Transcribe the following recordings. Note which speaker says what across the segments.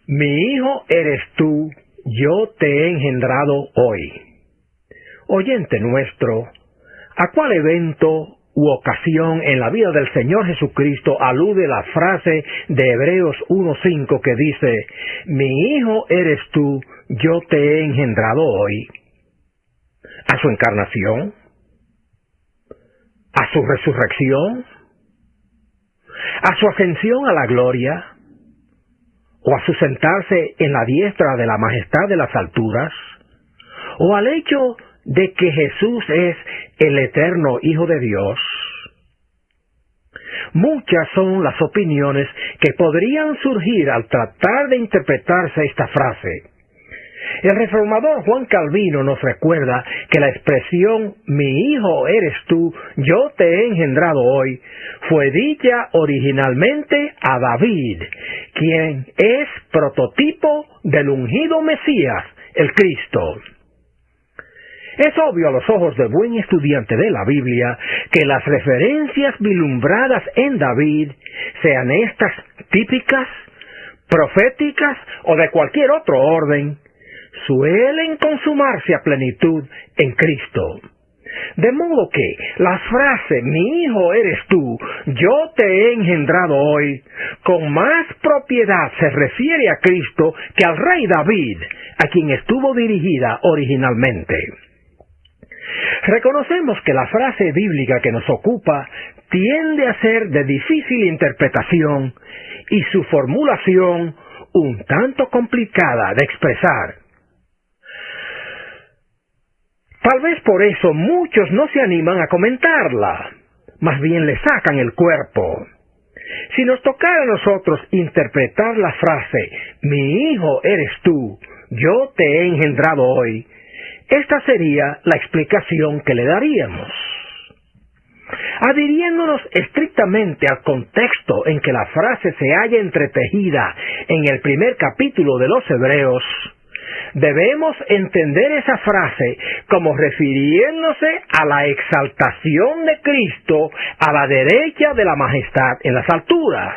Speaker 1: Mi hijo eres tú, yo te he engendrado hoy. Oyente nuestro, ¿a cuál evento u ocasión en la vida del Señor Jesucristo alude la frase de Hebreos 1:5 que dice, mi hijo eres tú, yo te he engendrado hoy? ¿A su encarnación? ¿A su resurrección? ¿A su ascensión a la gloria? ¿O a su sentarse en la diestra de la majestad de las alturas? ¿O al hecho de que Jesús es el eterno Hijo de Dios? Muchas son las opiniones que podrían surgir al tratar de interpretarse esta frase. El reformador Juan Calvino nos recuerda que la expresión mi hijo eres tú, yo te he engendrado hoy, fue dicha originalmente a David, quien es prototipo del ungido Mesías, el Cristo. Es obvio a los ojos de buen estudiante de la Biblia que las referencias vislumbradas en David, sean estas típicas, proféticas o de cualquier otro orden, suelen consumarse a plenitud en Cristo. De modo que la frase, mi hijo eres tú, yo te he engendrado hoy, con más propiedad se refiere a Cristo que al rey David, a quien estuvo dirigida originalmente. Reconocemos que la frase bíblica que nos ocupa tiende a ser de difícil interpretación y su formulación un tanto complicada de expresar. Tal vez por eso muchos no se animan a comentarla, más bien le sacan el cuerpo. Si nos tocara a nosotros interpretar la frase, mi hijo eres tú, yo te he engendrado hoy, esta sería la explicación que le daríamos. Adhiriéndonos estrictamente al contexto en que la frase se halla entretejida en el primer capítulo de los Hebreos, debemos entender esa frase como refiriéndose a la exaltación de Cristo a la derecha de la majestad en las alturas.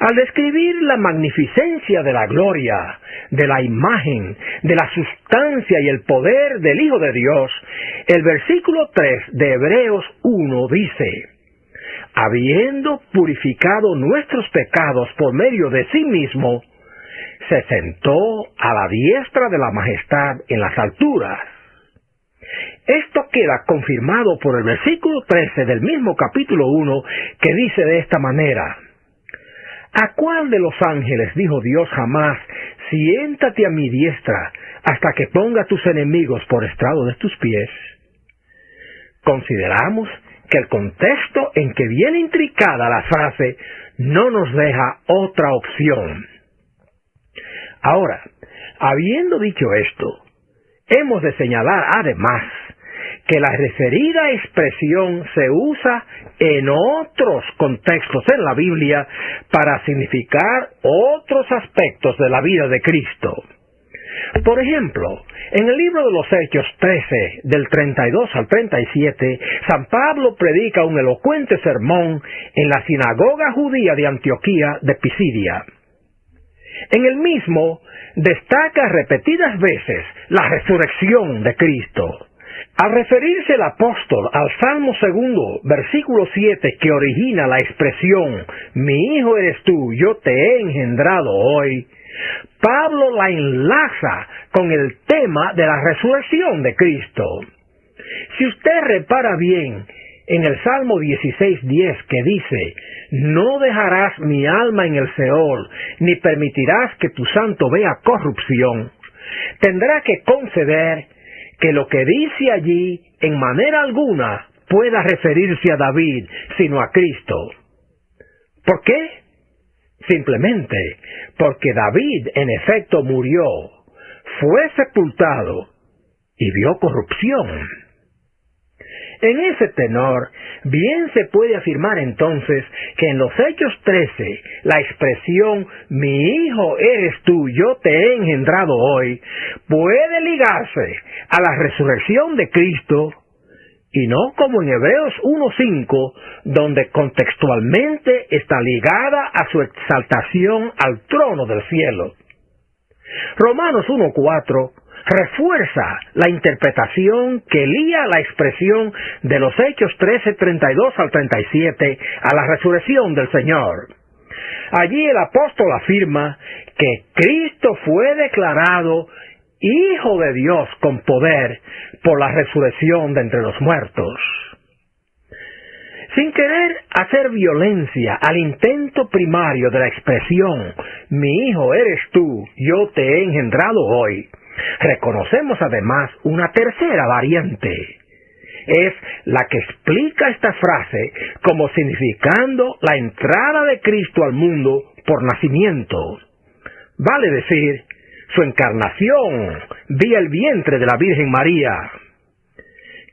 Speaker 1: Al describir la magnificencia de la gloria, de la imagen, de la sustancia y el poder del Hijo de Dios, el versículo 3 de Hebreos 1 dice, habiendo purificado nuestros pecados por medio de sí mismo, se sentó a la diestra de la majestad en las alturas. Esto queda confirmado por el versículo 13 del mismo capítulo 1, que dice de esta manera, ¿a cuál de los ángeles dijo Dios jamás, siéntate a mi diestra hasta que ponga a tus enemigos por estrado de tus pies? Consideramos que el contexto en que viene intricada la frase no nos deja otra opción. Ahora, habiendo dicho esto, hemos de señalar además que la referida expresión se usa en otros contextos en la Biblia para significar otros aspectos de la vida de Cristo. Por ejemplo, en el libro de los Hechos 13, del 32 al 37, San Pablo predica un elocuente sermón en la sinagoga judía de Antioquía de Pisidia. En el mismo destaca repetidas veces la resurrección de Cristo. Al referirse el apóstol al Salmo 2, versículo 7, que origina la expresión, mi hijo eres tú, yo te he engendrado hoy, Pablo la enlaza con el tema de la resurrección de Cristo. Si usted repara bien en el Salmo 16:10 que dice, no dejarás mi alma en el Seol, ni permitirás que tu santo vea corrupción, tendrá que conceder que lo que dice allí en manera alguna pueda referirse a David, sino a Cristo. ¿Por qué? Simplemente porque David en efecto murió, fue sepultado y vio corrupción. En ese tenor, bien se puede afirmar entonces que en los Hechos 13, la expresión, mi hijo eres tú, yo te he engendrado hoy, puede ligarse a la resurrección de Cristo y no como en Hebreos 1:5, donde contextualmente está ligada a su exaltación al trono del cielo. Romanos 1:4 refuerza la interpretación que lía la expresión de los Hechos 13:32 al 37 a la resurrección del Señor. Allí el apóstol afirma que Cristo fue declarado Hijo de Dios con poder por la resurrección de entre los muertos. Sin querer hacer violencia al intento primario de la expresión «Mi hijo eres tú, yo te he engendrado hoy», reconocemos además una tercera variante. Es la que explica esta frase como significando la entrada de Cristo al mundo por nacimiento. Vale decir, su encarnación vía el vientre de la Virgen María.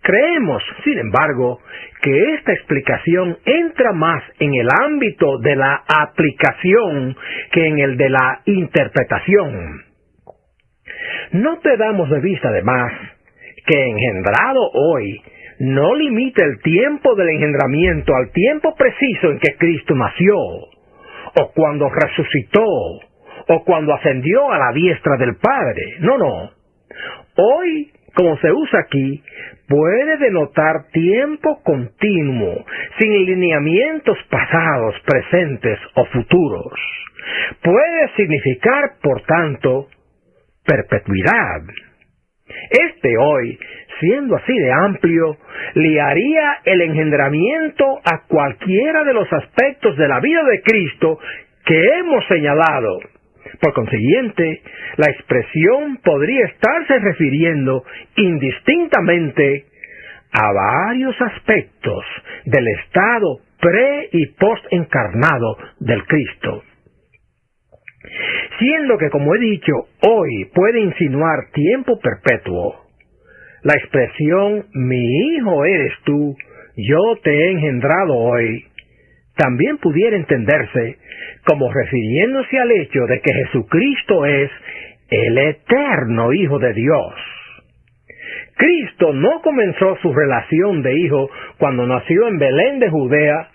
Speaker 1: Creemos, sin embargo, que esta explicación entra más en el ámbito de la aplicación que en el de la interpretación. No perdamos de vista, además, que engendrado hoy no limita el tiempo del engendramiento al tiempo preciso en que Cristo nació, o cuando resucitó, o cuando ascendió a la diestra del Padre. No. Hoy, como se usa aquí, puede denotar tiempo continuo, sin lineamientos pasados, presentes o futuros. Puede significar, por tanto, perpetuidad. Este hoy, siendo así de amplio, liaría el engendramiento a cualquiera de los aspectos de la vida de Cristo que hemos señalado. Por consiguiente, la expresión podría estarse refiriendo indistintamente a varios aspectos del estado pre- y post-encarnado del Cristo. Siendo que, como he dicho, hoy puede insinuar tiempo perpetuo, la expresión «Mi hijo eres tú, yo te he engendrado hoy» también pudiera entenderse como refiriéndose al hecho de que Jesucristo es el eterno Hijo de Dios. Cristo no comenzó su relación de hijo cuando nació en Belén de Judea,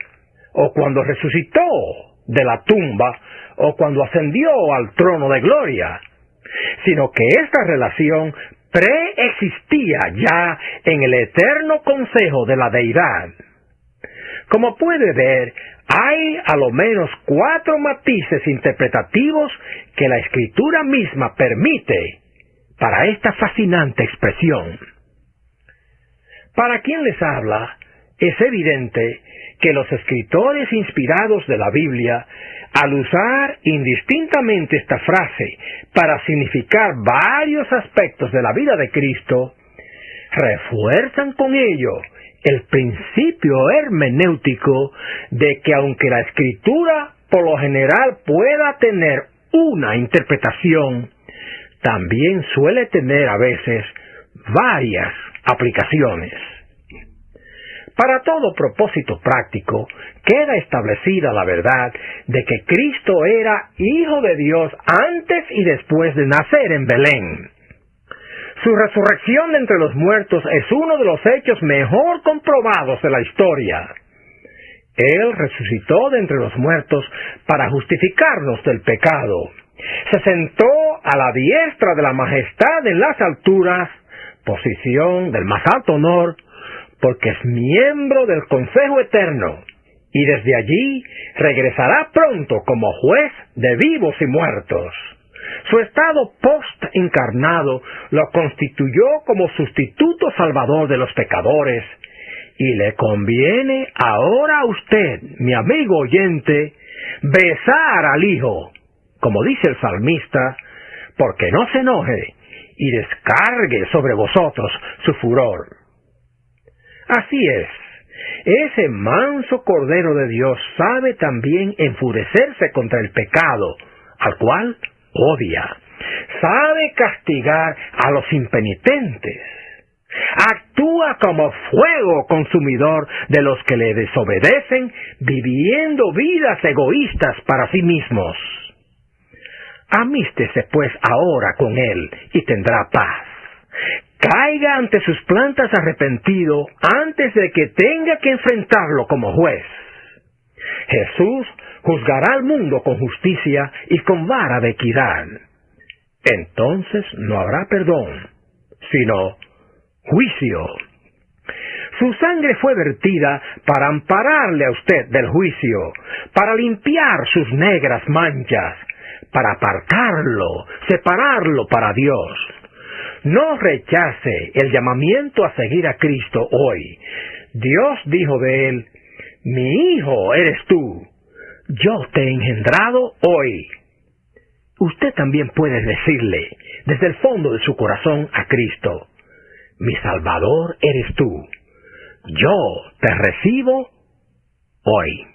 Speaker 1: o cuando resucitó de la tumba, o cuando ascendió al trono de gloria, sino que esta relación preexistía ya en el eterno consejo de la deidad. Como puede ver, hay a lo menos 4 matices interpretativos que la Escritura misma permite para esta fascinante expresión. Para quien les habla, es evidente que los escritores inspirados de la Biblia, al usar indistintamente esta frase para significar varios aspectos de la vida de Cristo, refuerzan con ello el principio hermenéutico de que aunque la Escritura por lo general pueda tener una interpretación, también suele tener a veces varias aplicaciones. Para todo propósito práctico, queda establecida la verdad de que Cristo era Hijo de Dios antes y después de nacer en Belén. Su resurrección de entre los muertos es uno de los hechos mejor comprobados de la historia. Él resucitó de entre los muertos para justificarnos del pecado. Se sentó a la diestra de la majestad en las alturas, posición del más alto honor, porque es miembro del Consejo Eterno, y desde allí regresará pronto como juez de vivos y muertos. Su estado post-encarnado lo constituyó como sustituto salvador de los pecadores, y le conviene ahora a usted, mi amigo oyente, besar al Hijo, como dice el salmista, porque no se enoje y descargue sobre vosotros su furor. Así es, ese manso Cordero de Dios sabe también enfurecerse contra el pecado, al cual odia. Sabe castigar a los impenitentes. Actúa como fuego consumidor de los que le desobedecen, viviendo vidas egoístas para sí mismos. Amístese pues ahora con él y tendrá paz. caiga ante sus plantas arrepentido antes de que tenga que enfrentarlo como juez. Jesús juzgará al mundo con justicia y con vara de equidad. Entonces no habrá perdón, sino juicio. Su sangre fue vertida para ampararle a usted del juicio, para limpiar sus negras manchas, para apartarlo, separarlo para Dios. No rechace el llamamiento a seguir a Cristo hoy. Dios dijo de él: mi hijo eres tú, yo te he engendrado hoy. Usted también puede decirle desde el fondo de su corazón a Cristo: mi Salvador eres tú, yo te recibo hoy.